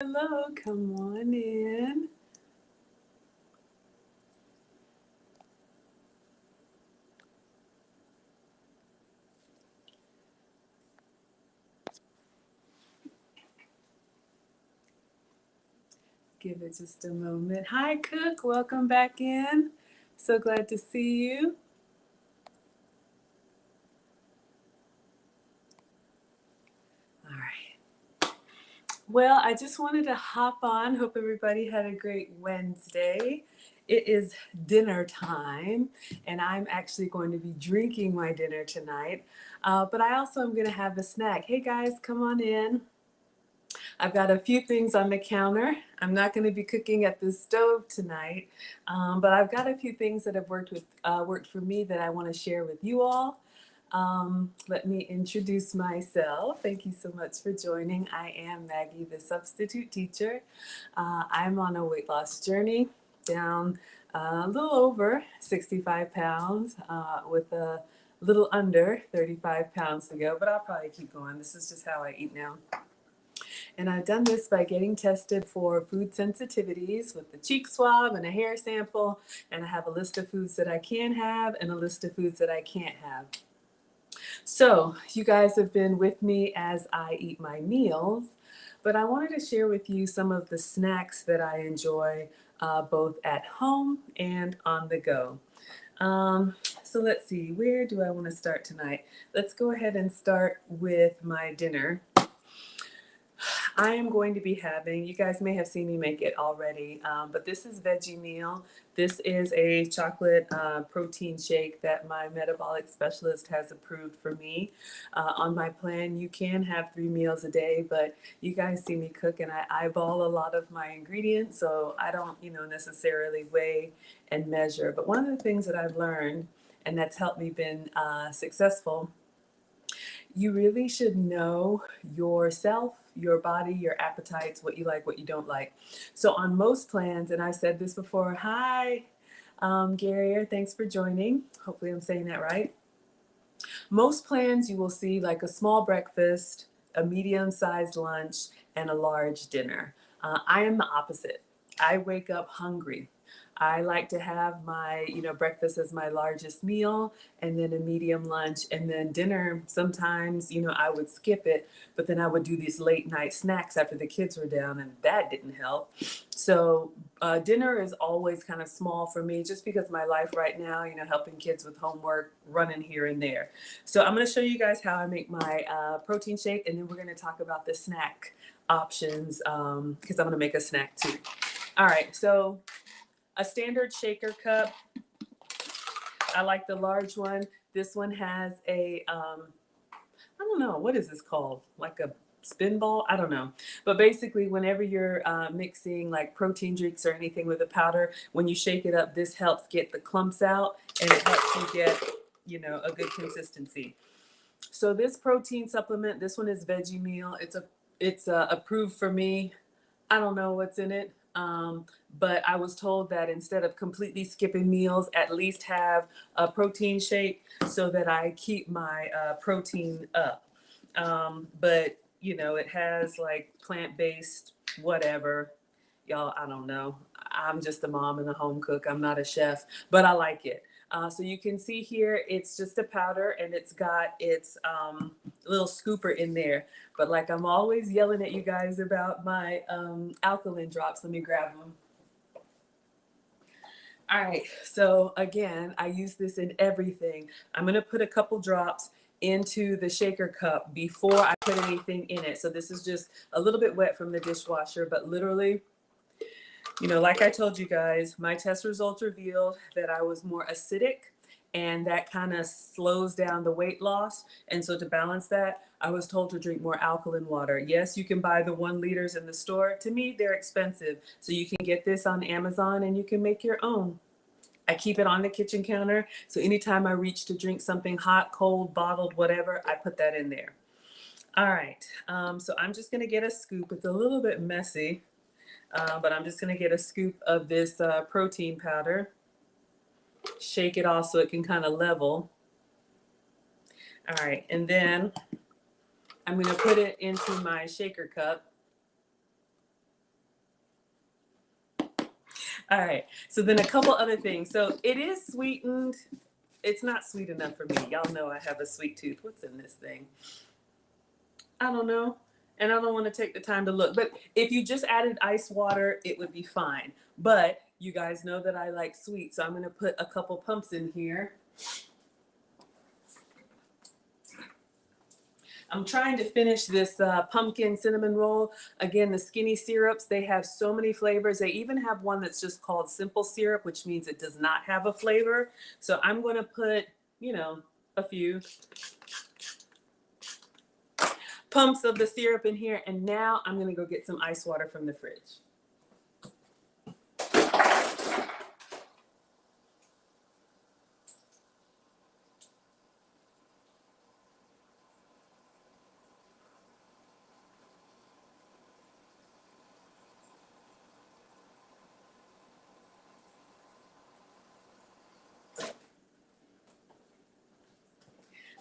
Hello, come on in. Give it just a moment. Hi, Cook. Welcome back in. So glad to see you. All right. Well, I just wanted to hop on. Hope everybody had a great Wednesday. It is dinner time, and I'm actually going to be drinking my dinner tonight. But I also am going to have a snack. Hey, guys, come on in. I've got a few things on the counter. I'm not going to be cooking at the stove tonight, but I've got a few things that have worked for me that I want to share with you all. Let me introduce myself. Thank you so much for joining. I am Maggie, the substitute teacher. I'm on a weight loss journey down a little over 65 pounds with a little under 35 pounds to go, but I'll probably keep going. This is just how I eat now. And I've done this by getting tested for food sensitivities with the cheek swab and a hair sample. And I have a list of foods that I can have and a list of foods that I can't have. So you guys have been with me as I eat my meals, but I wanted to share with you some of the snacks that I enjoy both at home and on the go. So let's see, where do I want to start tonight? Let's go ahead and start with my dinner. I am going to be having, you guys may have seen me make it already, but this is veggie meal. This is a chocolate protein shake that my metabolic specialist has approved for me. On my plan, you can have 3 meals a day, but you guys see me cook and I eyeball a lot of my ingredients, so I don't, necessarily weigh and measure. But one of the things that I've learned, and that's helped me been successful, you really should know yourself, your body, your appetites, what you like, what you don't like. So on most plans, and I've said this before, hi, Gary, thanks for joining. Hopefully I'm saying that right. Most plans you will see like a small breakfast, a medium-sized lunch, and a large dinner. I am the opposite. I wake up hungry. I like to have my, breakfast as my largest meal and then a medium lunch and then dinner. Sometimes, I would skip it, but then I would do these late night snacks after the kids were down and that didn't help. So dinner is always kind of small for me just because my life right now, helping kids with homework, running here and there. So I'm going to show you guys how I make my protein shake, and then we're going to talk about the snack options because I'm going to make a snack too. All right, so a standard shaker cup. I like the large one. This one has I don't know, what is this called? Like a spin ball? I don't know. But basically, whenever you're mixing like protein drinks or anything with a powder, when you shake it up, this helps get the clumps out and it helps you get, a good consistency. So this protein supplement, this one is veggie meal. It's approved for me. I don't know what's in it. But I was told that instead of completely skipping meals, at least have a protein shake so that I keep my protein up. But it has like plant-based whatever. Y'all, I don't know. I'm just a mom and a home cook. I'm not a chef, but I like it. So you can see here, it's just a powder and it's got its little scooper in there. But like I'm always yelling at you guys about my alkaline drops. Let me grab them. All right, so again, I use this in everything. I'm gonna put a couple drops into the shaker cup before I put anything in it. So this is just a little bit wet from the dishwasher, but literally, like I told you guys, my test results revealed that I was more acidic and that kind of slows down the weight loss. And so to balance that, I was told to drink more alkaline water. Yes, you can buy the 1 liters in the store. To me, they're expensive. So you can get this on Amazon and you can make your own. I keep it on the kitchen counter. So anytime I reach to drink something hot, cold, bottled, whatever, I put that in there. All right. So I'm just going to get a scoop. It's a little bit messy. But I'm just going to get a scoop of this protein powder, shake it off so it can kind of level. All right, and then I'm going to put it into my shaker cup. All right. So then a couple other things. So it is sweetened. It's not sweet enough for me. Y'all know I have a sweet tooth. What's in this thing? I don't know. And I don't want to take the time to look. But if you just added ice water, it would be fine. But you guys know that I like sweet. So I'm going to put a couple pumps in here. I'm trying to finish this pumpkin cinnamon roll. Again, the skinny syrups, they have so many flavors. They even have one that's just called simple syrup, which means it does not have a flavor. So I'm going to put, you know, a few pumps of the syrup in here. And now I'm going to go get some ice water from the fridge.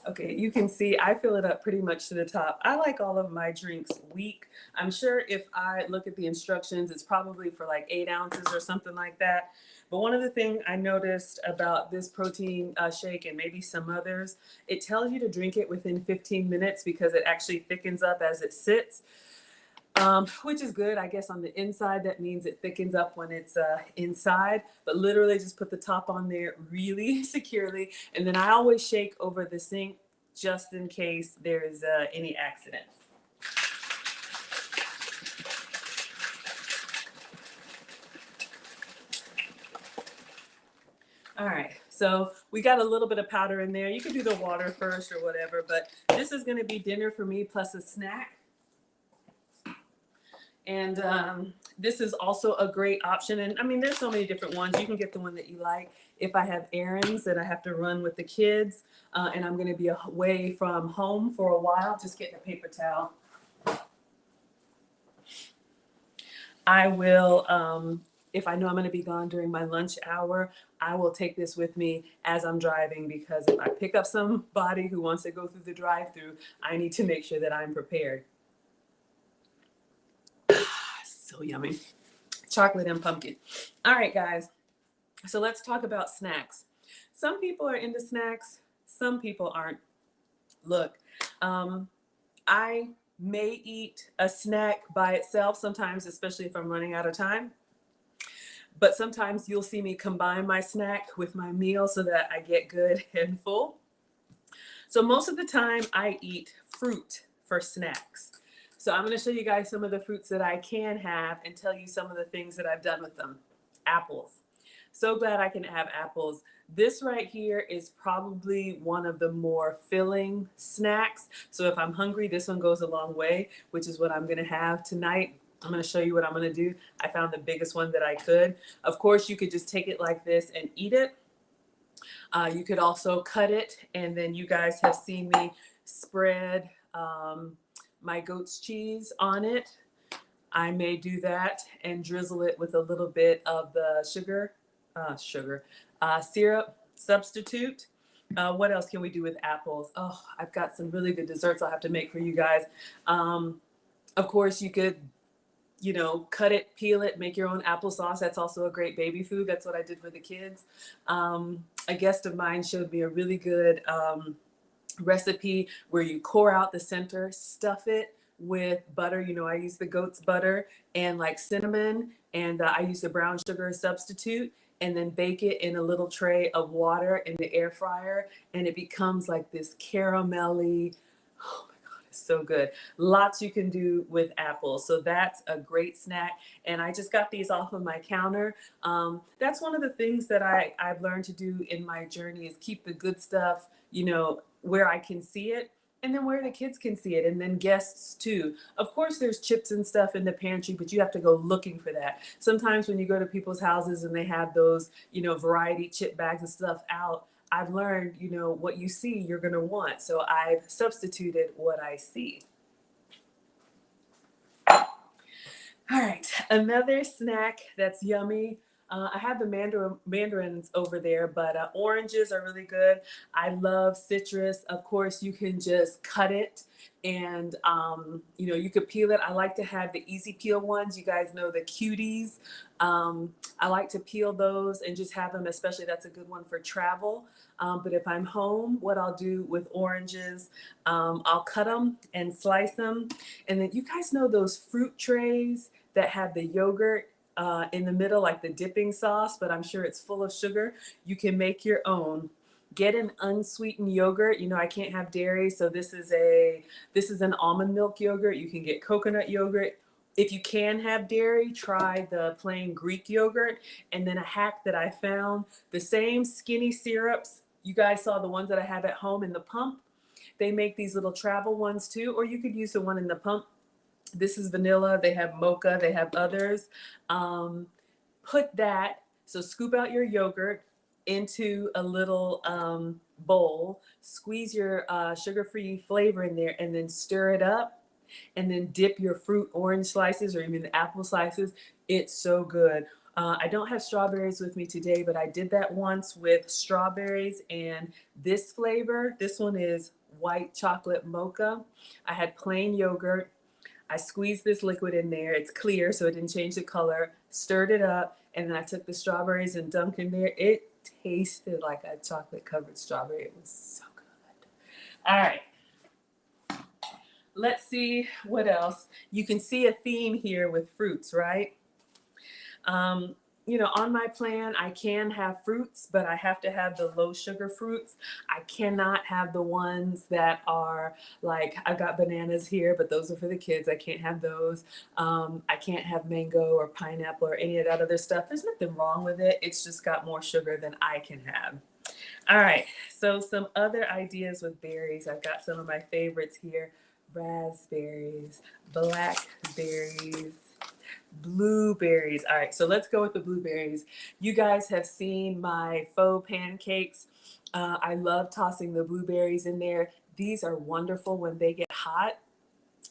Okay, you can see I fill it up pretty much to the top. I like all of my drinks weak. I'm sure if I look at the instructions, it's probably for like 8 ounces or something like that. But one of the things I noticed about this protein shake and maybe some others, it tells you to drink it within 15 minutes because it actually thickens up as it sits. Which is good. I guess on the inside, that means it thickens up when it's inside, but literally just put the top on there really securely. And then I always shake over the sink just in case there's any accidents. All right, so we got a little bit of powder in there. You can do the water first or whatever, but this is going to be dinner for me plus a snack. And this is also a great option. And I mean, there's so many different ones. You can get the one that you like. If I have errands that I have to run with the kids and I'm going to be away from home for a while, just get a paper towel. I will, if I know I'm going to be gone during my lunch hour, I will take this with me as I'm driving, because if I pick up somebody who wants to go through the drive-through, I need to make sure that I'm prepared. So yummy. Chocolate and pumpkin. All right, guys. So let's talk about snacks. Some people are into snacks. Some people aren't. Look, I may eat a snack by itself sometimes, especially if I'm running out of time. But sometimes you'll see me combine my snack with my meal so that I get good and full. So most of the time I eat fruit for snacks. So I'm going to show you guys some of the fruits that I can have and tell you some of the things that I've done with them. Apples. So glad I can have apples. This right here is probably one of the more filling snacks. So if I'm hungry, this one goes a long way, which is what I'm going to have tonight. I'm going to show you what I'm going to do. I found the biggest one that I could. Of course, you could just take it like this and eat it. You could also cut it, and then you guys have seen me spread my goat's cheese on it. I may do that and drizzle it with a little bit of the syrup substitute. What else can we do with apples? Oh, I've got some really good desserts I'll have to make for you guys. Of course, you could, you know, cut it, peel it, make your own applesauce. That's also a great baby food. That's what I did for the kids. A guest of mine showed me a really good recipe where you core out the center, stuff it with butter. You know, I use the goat's butter and like cinnamon, and I use the brown sugar substitute, and then bake it in a little tray of water in the air fryer, and it becomes like this caramelly, oh my God, it's so good. Lots you can do with apples. So that's a great snack. And I just got these off of my counter. That's one of the things that I've learned to do in my journey, is keep the good stuff, you know, where I can see it, and then where the kids can see it, and then guests too. Of course, there's chips and stuff in the pantry, but you have to go looking for that. Sometimes when you go to people's houses and they have those, you know, variety chip bags and stuff out, I've learned, you know, what you see, you're going to want. So I've substituted what I see. All right, another snack that's yummy. I have the mandarins over there, but oranges are really good. I love citrus. Of course, you can just cut it and, you could peel it. I like to have the easy peel ones. You guys know the cuties. I like to peel those and just have them, especially that's a good one for travel. But if I'm home, what I'll do with oranges, I'll cut them and slice them. And then you guys know those fruit trays that have the yogurt in the middle, like the dipping sauce, but I'm sure it's full of sugar. You can make your own. Get an unsweetened yogurt. I can't have dairy, so this is an almond milk yogurt. You can get coconut yogurt. If you can have dairy, try the plain Greek yogurt. And then a hack that I found, the same skinny syrups. You guys saw the ones that I have at home in the pump. They make these little travel ones too, or you could use the one in the pump. This is vanilla. They have mocha. They have others. So scoop out your yogurt into a little bowl, squeeze your sugar-free flavor in there, and then stir it up. And then dip your fruit, orange slices, or even the apple slices. It's so good. I don't have strawberries with me today, but I did that once with strawberries and this flavor. This one is white chocolate mocha. I had plain yogurt. I squeezed this liquid in there. It's clear, so it didn't change the color. Stirred it up, and then I took the strawberries and dunked in there. It tasted like a chocolate-covered strawberry. It was so good. All right. Let's see what else. You can see a theme here with fruits, right? On my plan, I can have fruits, but I have to have the low sugar fruits. I cannot have the ones that are like, I've got bananas here, but those are for the kids. I can't have those. I can't have mango or pineapple or any of that other stuff. There's nothing wrong with it. It's just got more sugar than I can have. All right, so some other ideas with berries. I've got some of my favorites here. Raspberries, blackberries, blueberries. All right, so let's go with the blueberries. You guys have seen my faux pancakes. I love tossing the blueberries in there. These are wonderful when they get hot.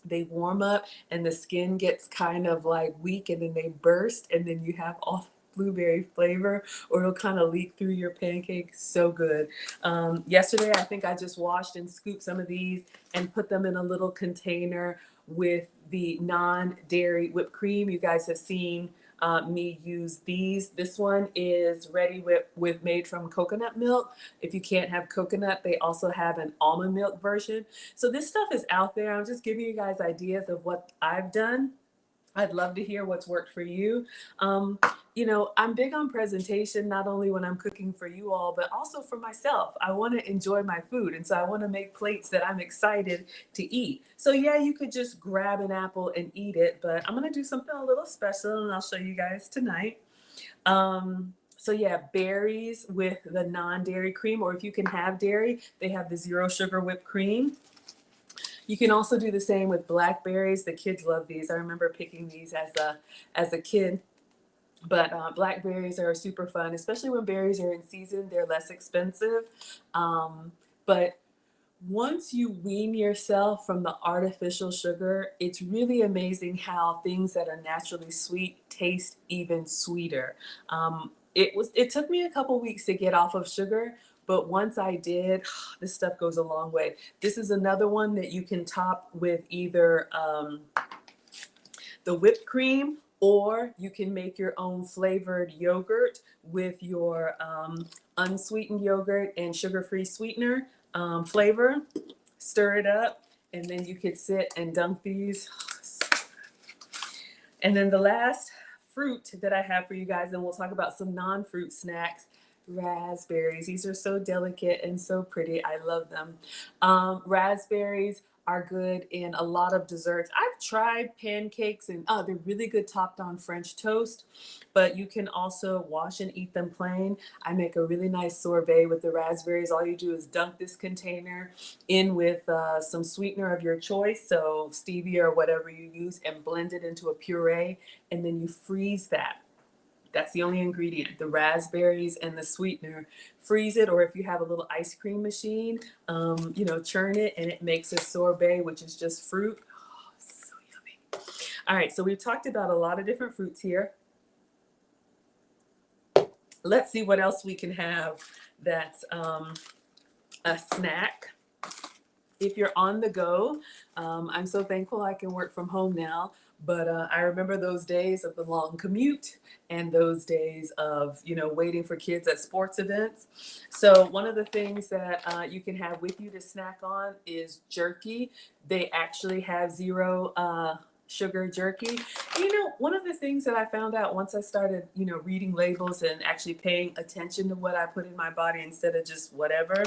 They warm up and the skin gets kind of like weak and then they burst and then you have all blueberry flavor, or it'll kind of leak through your pancake. So good. Yesterday, I think I just washed and scooped some of these and put them in a little container with the non-dairy whipped cream. You guys have seen me use these. This one is ready with made from coconut milk. If you can't have coconut, they also have an almond milk version. So this stuff is out there. I'm just giving you guys ideas of what I've done. I'd love to hear what's worked for you. I'm big on presentation, not only when I'm cooking for you all, but also for myself. I want to enjoy my food. And so I want to make plates that I'm excited to eat. So yeah, you could just grab an apple and eat it, but I'm going to do something a little special and I'll show you guys tonight. So yeah, berries with the non-dairy cream, or if you can have dairy, they have the zero sugar whipped cream. You can also do the same with blackberries. The kids love these. I remember picking these as a kid. But blackberries are super fun, especially when berries are in season. They're less expensive. But once you wean yourself from the artificial sugar, it's really amazing how things that are naturally sweet taste even sweeter. It took me a couple weeks to get off of sugar, but once I did, this stuff goes a long way. This is another one that you can top with either the whipped cream, or you can make your own flavored yogurt with your unsweetened yogurt and sugar-free sweetener flavor. Stir it up, and then you could sit and dunk these. And then the last fruit that I have for you guys, and we'll talk about some non-fruit snacks, raspberries. These are so delicate and so pretty. I love them. Raspberries are good in a lot of desserts. I've tried pancakes and they're really good topped on French toast, but you can also wash and eat them plain. I make a really nice sorbet with the raspberries. All you do is dunk this container in with some sweetener of your choice, so stevia or whatever you use, and blend it into a puree, and then you freeze that. That's the only ingredient, the raspberries and the sweetener. Freeze it, or if you have a little ice cream machine, churn it, and it makes a sorbet, which is just fruit. Oh, so yummy. All right, so we've talked about a lot of different fruits here. let's see what else we can have that's a snack. If you're on the go, I'm so thankful I can work from home now. But I remember those days of the long commute and those days of, waiting for kids at sports events. So one of the things that you can have with you to snack on is jerky. They actually have zero sugar jerky. One of the things that I found out once I started, reading labels and actually paying attention to what I put in my body instead of just whatever,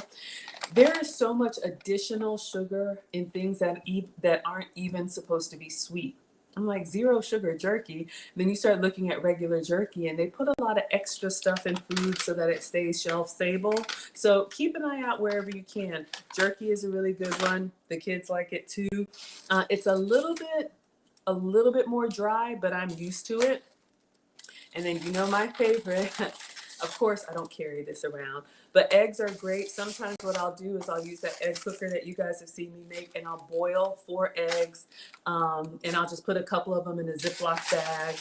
there is so much additional sugar in things that aren't even supposed to be sweet. I'm like, zero sugar jerky. Then you start looking at regular jerky and they put a lot of extra stuff in food so that it stays shelf stable. So keep an eye out wherever you can. Jerky is a really good one. The kids like it too. It's a little bit more dry, but I'm used to it. And then my favorite, of course I don't carry this around, but eggs are great. Sometimes what I'll do is I'll use that egg cooker that you guys have seen me make, and I'll boil 4 eggs, and I'll just put a couple of them in a Ziploc bag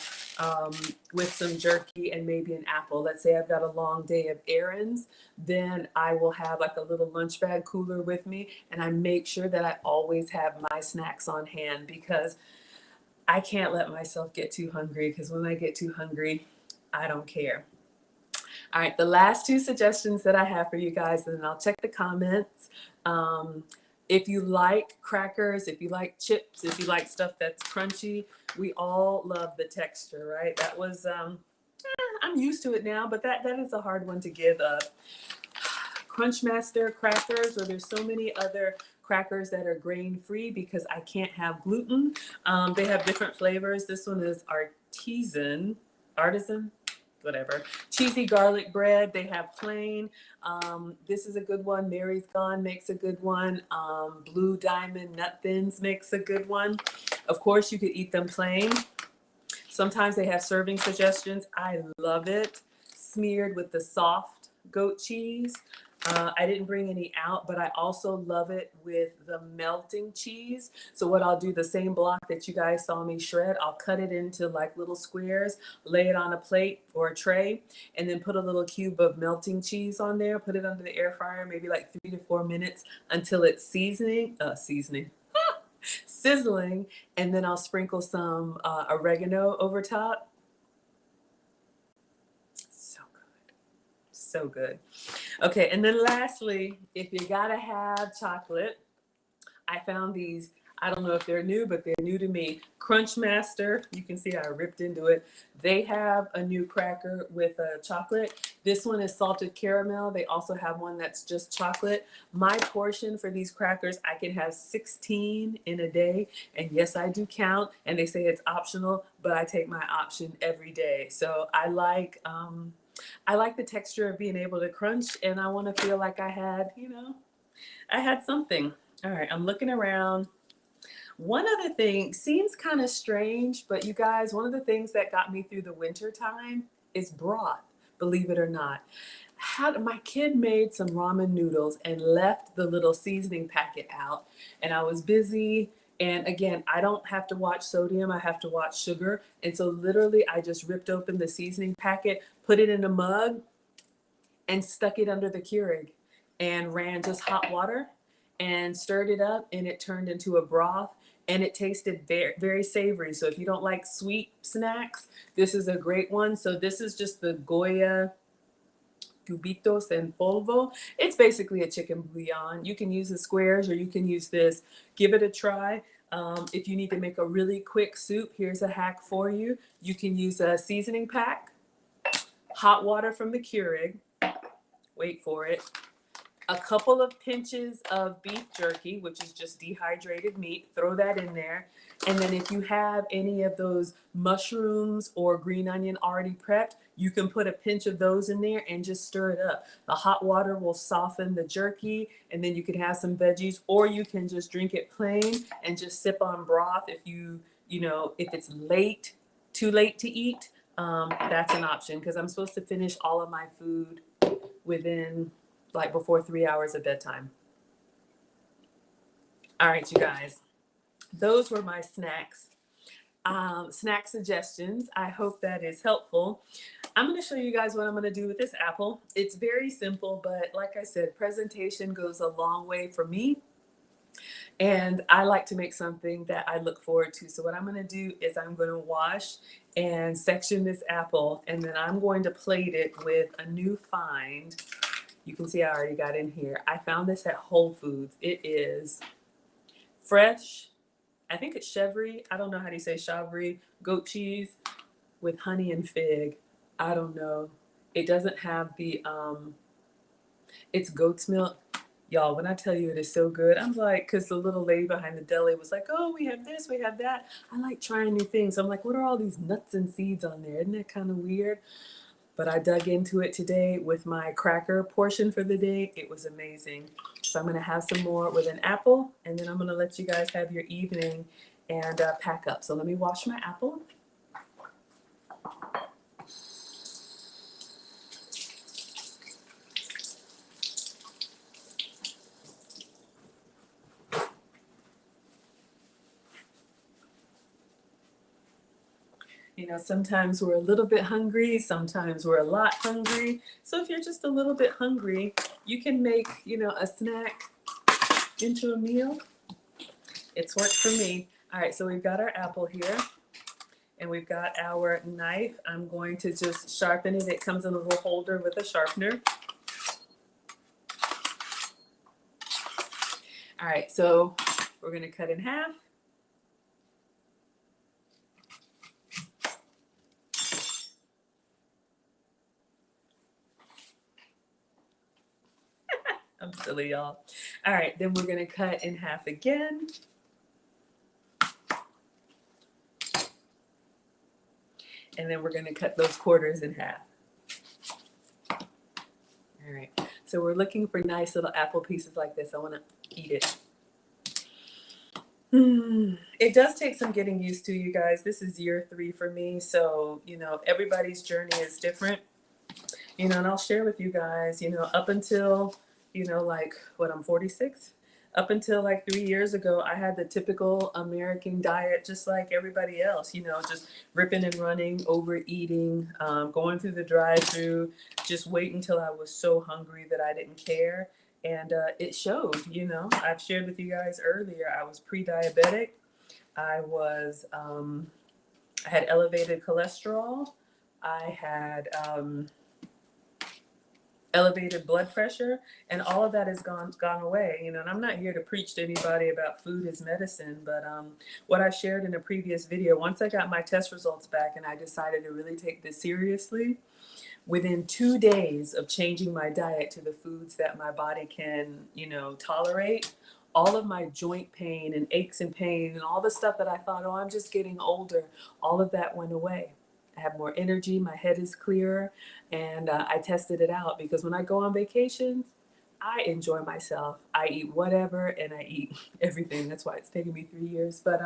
with some jerky and maybe an apple. Let's say I've got a long day of errands, then I will have like a little lunch bag cooler with me, and I make sure that I always have my snacks on hand because I can't let myself get too hungry, because when I get too hungry, I don't care. All right, the last 2 suggestions that I have for you guys, and then I'll check the comments. If you like crackers, if you like chips, if you like stuff that's crunchy, we all love the texture, right? That was, I'm used to it now, but that is a hard one to give up. Crunchmaster crackers, or there's so many other crackers that are grain-free because I can't have gluten. They have different flavors. This one is artisan, whatever. Cheesy garlic bread. They have plain. This is a good one. Mary's Gone makes a good one. Blue Diamond Nut Thins makes a good one. Of course, you could eat them plain. Sometimes they have serving suggestions. I love it. Smeared with the soft goat cheese. I didn't bring any out, but I also love it with the melting cheese. So what I'll do, the same block that you guys saw me shred, I'll cut it into like little squares, lay it on a plate or a tray, and then put a little cube of melting cheese on there, put it under the air fryer, maybe like 3 to 4 minutes until it's sizzling, and then I'll sprinkle some oregano over top. So good. Okay, and then lastly, if you gotta have chocolate, I found these. I don't know if they're new, but they're new to me. Crunchmaster, you can see I ripped into it. They have a new cracker with chocolate. This one is salted caramel. They also have one that's just chocolate. My portion for these crackers, I can have 16 in a day. And yes, I do count. And they say it's optional, but I take my option every day. So I like the texture of being able to crunch, and I want to feel like I had something. All right, I'm looking around. One other thing seems kind of strange, but you guys, one of the things that got me through the winter time is broth, believe it or not. My kid made some ramen noodles and left the little seasoning packet out, and I was busy. And again, I don't have to watch sodium, I have to watch sugar. And so literally I just ripped open the seasoning packet, put it in a mug, and stuck it under the Keurig and ran just hot water and stirred it up, and it turned into a broth, and it tasted very, very savory. So if you don't like sweet snacks, this is a great one. So this is just the Goya cubitos en polvo. It's basically a chicken bouillon. You can use the squares or you can use this. Give it a try. If you need to make a really quick soup, here's a hack for you. You can use a seasoning pack, hot water from the Keurig, wait for it, a couple of pinches of beef jerky, which is just dehydrated meat, throw that in there. And then if you have any of those mushrooms or green onion already prepped, you can put a pinch of those in there and just stir it up. The hot water will soften the jerky, and then you can have some veggies, or you can just drink it plain and just sip on broth. If if it's too late to eat, that's an option, because I'm supposed to finish all of my food within before 3 hours of bedtime. All right, you guys, those were my snacks. snack suggestions. I hope that is helpful. I'm going to show you guys what I'm going to do with this apple. It's very simple, but like I said, presentation goes a long way for me. And I like to make something that I look forward to. So what I'm going to do is I'm going to wash and section this apple, and then I'm going to plate it with a new find. You can see I already got in here. I found this at Whole Foods. It is fresh. I think it's chèvre. I don't know how do you say chèvre. Goat cheese with honey and fig. I don't know. It doesn't have the, it's goat's milk. Y'all, when I tell you it is so good, I'm like, because the little lady behind the deli was like, oh, we have this, we have that. I like trying new things. So I'm like, what are all these nuts and seeds on there? Isn't that kind of weird? But I dug into it today with my cracker portion for the day. It was amazing. So I'm going to have some more with an apple, and then I'm going to let you guys have your evening and pack up. So let me wash my apple. You know, sometimes we're a little bit hungry, sometimes we're a lot hungry. So if you're just a little bit hungry, you can make, you know, a snack into a meal. It's worked for me. All right, so we've got our apple here, and we've got our knife. I'm going to just sharpen it. It comes in a little holder with a sharpener. All right, so we're gonna cut in half. I'm silly, y'all. All right, then we're gonna cut in half again. And then we're gonna cut those quarters in half. All right, so we're looking for nice little apple pieces like this. I wanna eat it. It does take some getting used to, you guys. This is year 3 for me, so, you know, everybody's journey is different. You know, and I'll share with you guys, you know, up until, you know, like what, I'm 46. Up until like 3 years ago, I had the typical American diet, just like everybody else, you know, just ripping and running, overeating, going through the drive-through, just wait until I was so hungry that I didn't care. And it showed, you know. I've shared with you guys earlier, I was pre-diabetic. I was, I had elevated cholesterol. I had, elevated blood pressure, and all of that has gone away, you know. And I'm not here to preach to anybody about food as medicine, but what I shared in a previous video, once I got my test results back and I decided to really take this seriously, within 2 days of changing my diet to the foods that my body can, you know, tolerate, all of my joint pain and aches and pain and all the stuff that I thought, oh, I'm just getting older, all of that went away. I have more energy, my head is clearer, and I tested it out because when I go on vacation, I enjoy myself. I eat whatever and I eat everything. That's why it's taken me 3 years. But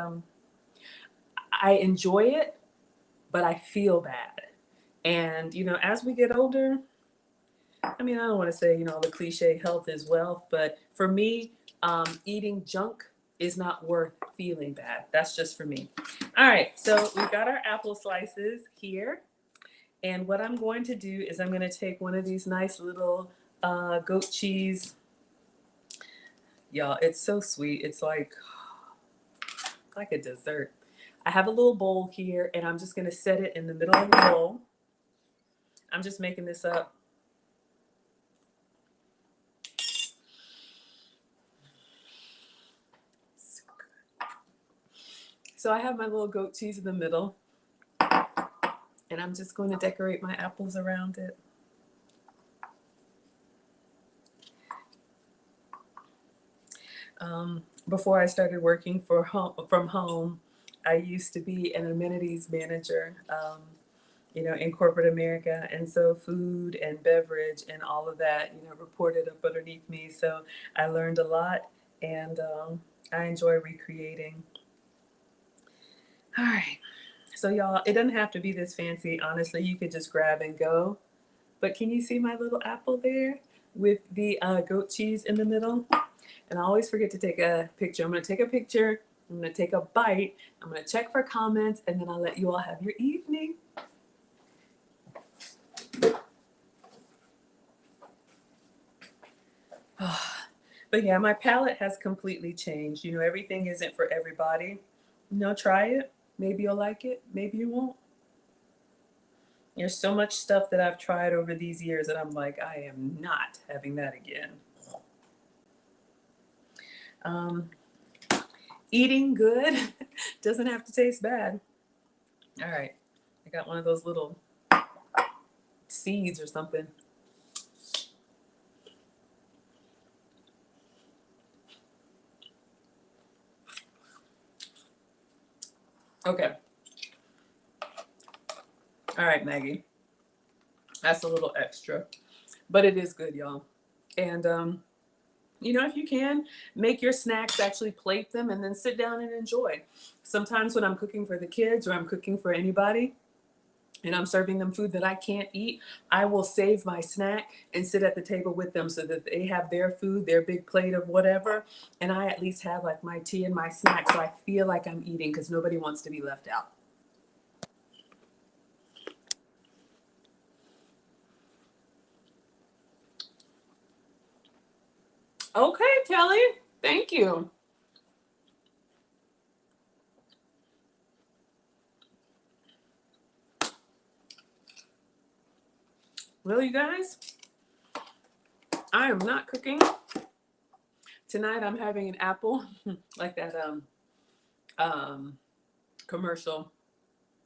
I enjoy it, but I feel bad. And, you know, as we get older, I mean, I don't want to say, you know, the cliche health is wealth, but for me, eating junk is not worth feeling bad. That's just for me. All right, so we've got our apple slices here. And what I'm going to do is I'm going to take one of these nice little goat cheese. Y'all, it's so sweet. It's like a dessert. I have a little bowl here, and I'm just going to set it in the middle of the bowl. I'm just making this up. So I have my little goat cheese in the middle, and I'm just going to decorate my apples around it. Before I started working from home, I used to be an amenities manager, you know, in corporate America. And so food and beverage and all of that, you know, reported up underneath me. So I learned a lot, and I enjoy recreating. All right. So y'all, it doesn't have to be this fancy. Honestly, you could just grab and go. But can you see my little apple there with the goat cheese in the middle? And I always forget to take a picture. I'm going to take a picture I'm going to take a bite. I'm going to check for comments, and then I'll let you all have your evening. But yeah, my palate has completely changed. You know, everything isn't for everybody. You know, try it. Maybe you'll like it. Maybe you won't. There's so much stuff that I've tried over these years that I'm like, I am not having that again. Eating good doesn't have to taste bad. All right. I got one of those little seeds or something. Okay. All right, Maggie. That's a little extra, but it is good, y'all. And you know, if you can, make your snacks, actually plate them, and then sit down and enjoy. Sometimes when I'm cooking for the kids or I'm cooking for anybody and I'm serving them food that I can't eat, I will save my snack and sit at the table with them so that they have their food, their big plate of whatever, and I at least have like my tea and my snack so I feel like I'm eating, because nobody wants to be left out. Okay, Kelly. Thank you. Well, you guys, I am not cooking. Tonight I'm having an apple, like that commercial,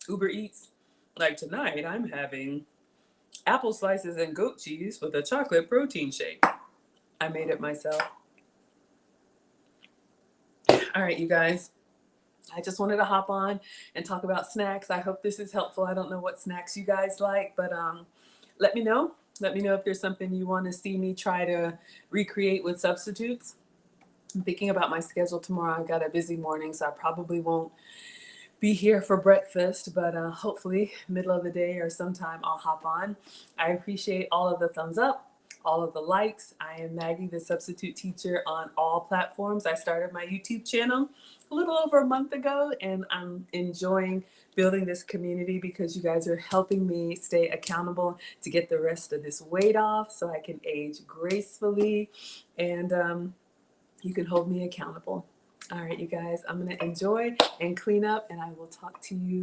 Uber Eats. Like tonight I'm having apple slices and goat cheese with a chocolate protein shake. I made it myself. All right, you guys. I just wanted to hop on and talk about snacks. I hope this is helpful. I don't know what snacks you guys like, but let me know. Let me know if there's something you want to see me try to recreate with substitutes. I'm thinking about my schedule tomorrow. I've got a busy morning, so I probably won't be here for breakfast, but hopefully middle of the day or sometime I'll hop on. I appreciate all of the thumbs up, all of the likes. I am Maggie, the substitute teacher on all platforms. I started my YouTube channel a little over a month ago, and I'm enjoying building this community because you guys are helping me stay accountable to get the rest of this weight off so I can age gracefully, and you can hold me accountable. All right, you guys, I'm going to enjoy and clean up, and I will talk to you